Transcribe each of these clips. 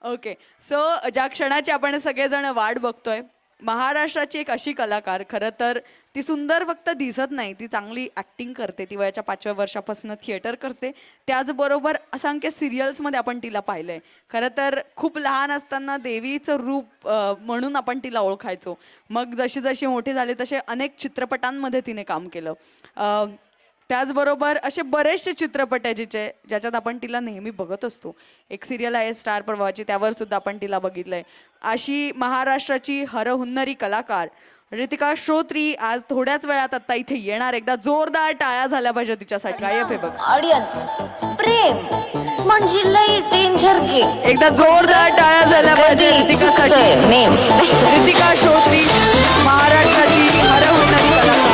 Okay. So ज्या क्षणाची आपण सगळेजण वाट बघतोय, महाराष्ट्राची एक अशी कलाकार, खरं तर ती सुंदर फक्त दिसत नाही, ती चांगली ॲक्टिंग करते. ती वयाच्या 5व्या वर्षापासून थिएटर करते. त्याचबरोबर असंख्य सिरियल्समध्ये आपण तिला पाहिलंय. खरं तर खूप लहान असताना देवीचं रूप म्हणून आपण तिला ओळखायचो. मग जशी जशी मोठी झाली तसे अनेक चित्रपटांमध्ये तिने काम केलं. त्याचबरोबर असे बरेचसे चित्रपट आहे ज्याच्यात आपण तिला नेहमी बघत असतो. एक सिरियल आहे स्टार प्रवाहाची, त्यावर सुद्धा आपण तिला बघितलंय. अशी महाराष्ट्राची हरहुन्नरी कलाकार ऋतिका श्रोत्री आज थोड्याच वेळात आता इथे येणार. एकदा जोरदार टाळ्या झाल्या पाहिजे तिच्यासाठी. काय आहे बघ ऑडियन्स, प्रेम म्हणजे लई डेंजर गेम. एकदा जोरदार टाळ्या झाल्या पाहिजे ऋतिकासाठी. नेम ऋतिका श्रोत्री महाराष्ट्राची हरहुन्नरी कलाकार.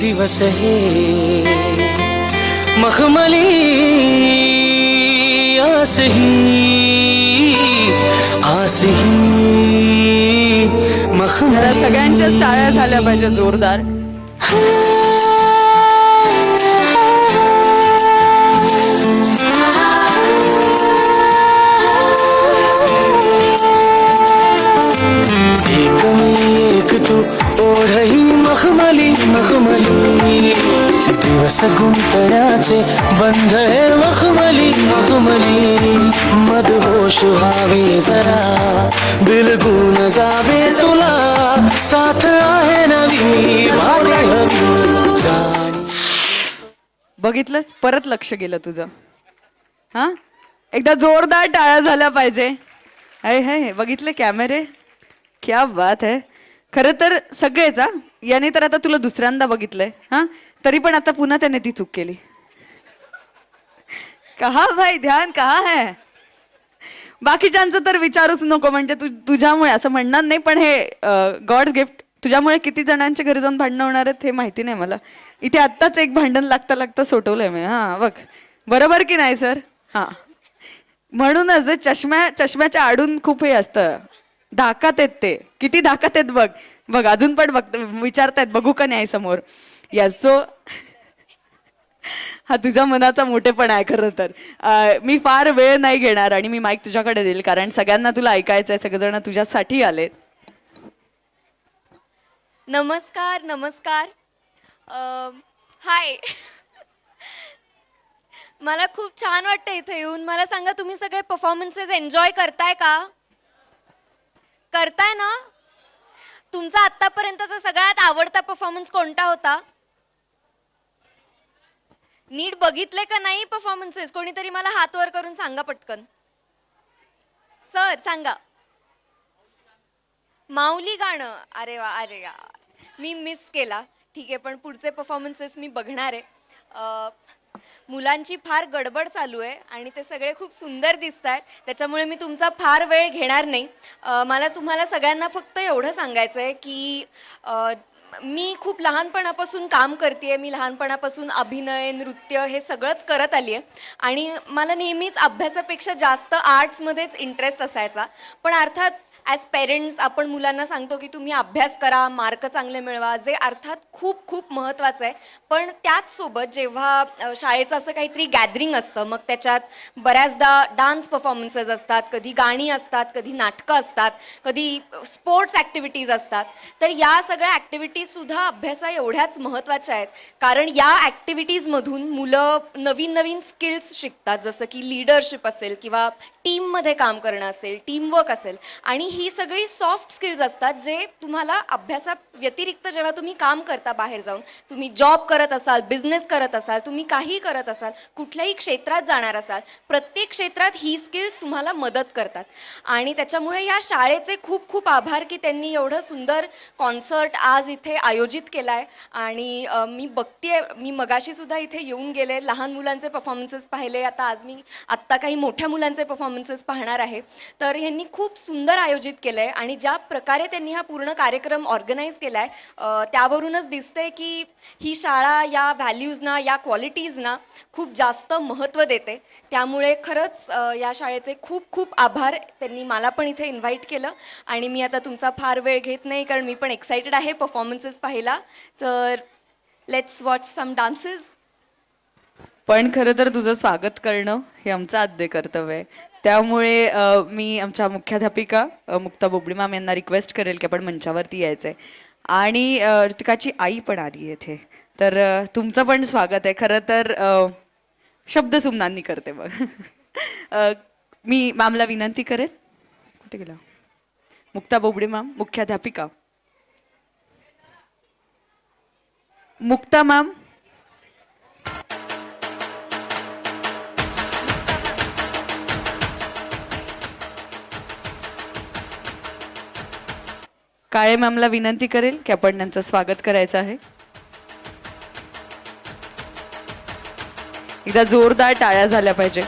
दिवस है मखमली आस ही जरा सगळ्यांच्याच टाळ्या झाल्या पाहिजे जोरदार. एक तू ओढही मखमली मखमली दिवस गुंतण्याचे बंध है मखमली मखमली मदहोश व्हावे जरा बिलगून जावे तुला साथ आहे नवी भारी हवी जाणी. बघितलंस, परत लक्ष गेलं तुझं. हा, एकदा जोरदार टाळ्या झाल्या पाहिजे. हे बघितले कॅमेरे, क्या बात है. खरं तर सगळेच याने तर आता तुला दुसऱ्यांदा बघितलंय. हा, तरी पण आता पुन्हा त्याने ती चूक केली. कहा भाई ध्यान कहा है. बाकीच्यांचं तर विचारूच नको, म्हणजे तुझ्यामुळे असं म्हणणार नाही, पण हे गॉड्स गिफ्ट. तुझ्यामुळे किती जणांच्या घरी जाऊन भांडणं होणार आहेत हे माहिती नाही मला. इथे आत्ताच एक भांडण लागता लागता सोटवलंय मी. हा बघ, बरोबर की नाही सर. हा, म्हणूनच चष्म्याच्या आडून खूप हे असतं, धाकात आहेत ते. किती धाकात आहेत बघ. बघ अजून पण बघ, विचारतायत बघू का नाही समोर. यस. सो हा तुझ्या मनाचा मोठेपणा आहे खरं तर. मी फार वेळ नाही घेणार आणि मी माईक तुझ्याकडे देईल, कारण सगळ्यांना तुला ऐकायचं आहे. सगळेजण तुझ्यासाठी आलेत. नमस्कार नमस्कार. हाय. मला खूप छान वाटतं इथे येऊन. मला सांगा, तुम्ही सगळे परफॉर्मन्सेस एन्जॉय करताय का? करताय ना? तुमचा आत्तापर्यंतचा सगळ्यात आवडता परफॉर्मन्स कोणता होता? नीट बघितले का नाही परफॉर्मन्सेस? कोणीतरी मला हात वर करून सांगा पटकन. सर सांगा. माऊली गाणं. अरे वा, अरे यार, मी मिस केला. ठीक आहे, पण पुढचे परफॉर्मन्सेस मी बघणार आहे. मुलांची फार गडबड चालू आहे आणि ते सगळे खूप सुंदर दिसत आहेत, त्याच्यामुळे मी तुमचा फार वेळ घेणार नाही. मला तुम्हाला सगळ्यांना फक्त एवढं सांगायचं आहे की मी खूप लहानपणापासून काम करते. मी लहानपणापासून अभिनय, नृत्य हे सगळंच करत आली आहे आणि मला नेहमीच अभ्यासापेक्षा जास्त आर्ट्समध्येच इंटरेस्ट असायचा. पण अर्थात ॲज पेरेंट्स आपण मुलांना सांगतो की तुम्ही अभ्यास करा, मार्क चांगले मिळवा, जे अर्थात खूप खूप महत्त्वाचं आहे. पण त्याचसोबत जेव्हा शाळेचं असं काहीतरी गॅदरिंग असतं, मग त्याच्यात बऱ्याचदा डान्स परफॉर्मन्सेस असतात, कधी गाणी असतात, कधी नाटकं असतात, कधी स्पोर्ट्स ॲक्टिव्हिटीज असतात. तर या सगळ्या ॲक्टिव्हिटीजसुद्धा अभ्यासा एवढ्याच महत्त्वाच्या आहेत, कारण या ॲक्टिव्हिटीजमधून मुलं नवीन नवीन स्किल्स शिकतात, जसं की लीडरशिप असेल किंवा टीममध्ये काम करणं असेल, टीमवर्क असेल. आणि ही सगळी सॉफ्ट स्किल्स असतात जे तुम्हाला अभ्यासा व्यतिरिक्त जेव्हा तुम्ही काम करता बाहेर जाऊन, तुम्ही जॉब करत असाल, बिझनेस करत असाल, तुम्ही काही करत असाल, कुठल्याही क्षेत्रात जाणार असाल, प्रत्येक क्षेत्रात ही स्किल्स तुम्हाला मदत करतात. आणि त्याच्यामुळे या शाळेचे खूप खूप आभार की त्यांनी एवढं सुंदर कॉन्सर्ट आज इथे आयोजित केला आहे. आणि मी बघते, मी मगाशीसुद्धा इथे येऊन गेले, लहान मुलांचे परफॉर्मन्सेस पाहिले. आता आज मी आत्ता काही मोठ्या मुलांचे परफॉर्मन्स परफॉर्मन्सेस पाहणार आहे. तर ह्यांनी खूप सुंदर आयोजित केलं आहे आणि ज्या प्रकारे त्यांनी हा पूर्ण कार्यक्रम ऑर्गनाईज केला आहे त्यावरूनच दिसतंय की ही शाळा या व्हॅल्यूजना, या क्वालिटीजना खूप जास्त महत्त्व देते. त्यामुळे खरंच या शाळेचे खूप खूप आभार. त्यांनी मला पण इथे इन्व्हाइट केलं आणि मी आता तुमचा फार वेळ घेत नाही कारण मी पण एक्सायटेड आहे परफॉर्मन्सेस पाहायला. तर लेट्स वॉच सम डान्सेस. पण खरं तर तुझं स्वागत करणं हे आमचं आद्य कर्तव्य आहे. त्यामुळे मी आमच्या मुख्याध्यापिका मुक्ता बोबडे मॅम यांना रिक्वेस्ट करेल की आपण मंचावरती यायचं आहे. आणि ऋतिकाची आई पण आली आहे इथे. तर तुमचं पण स्वागत आहे. खरं तर शब्दसुमनांनी करते मग. मी मॅमला विनंती करेन. कुठे गेला? मुक्ता बोबडे मॅम, मुख्याध्यापिका. मुक्ता मॅम. काळे मॅमला विनंती करेल की आपण त्यांचं स्वागत करायचं आहे. एकदा जोरदार टाळ्या झाल्या पाहिजे.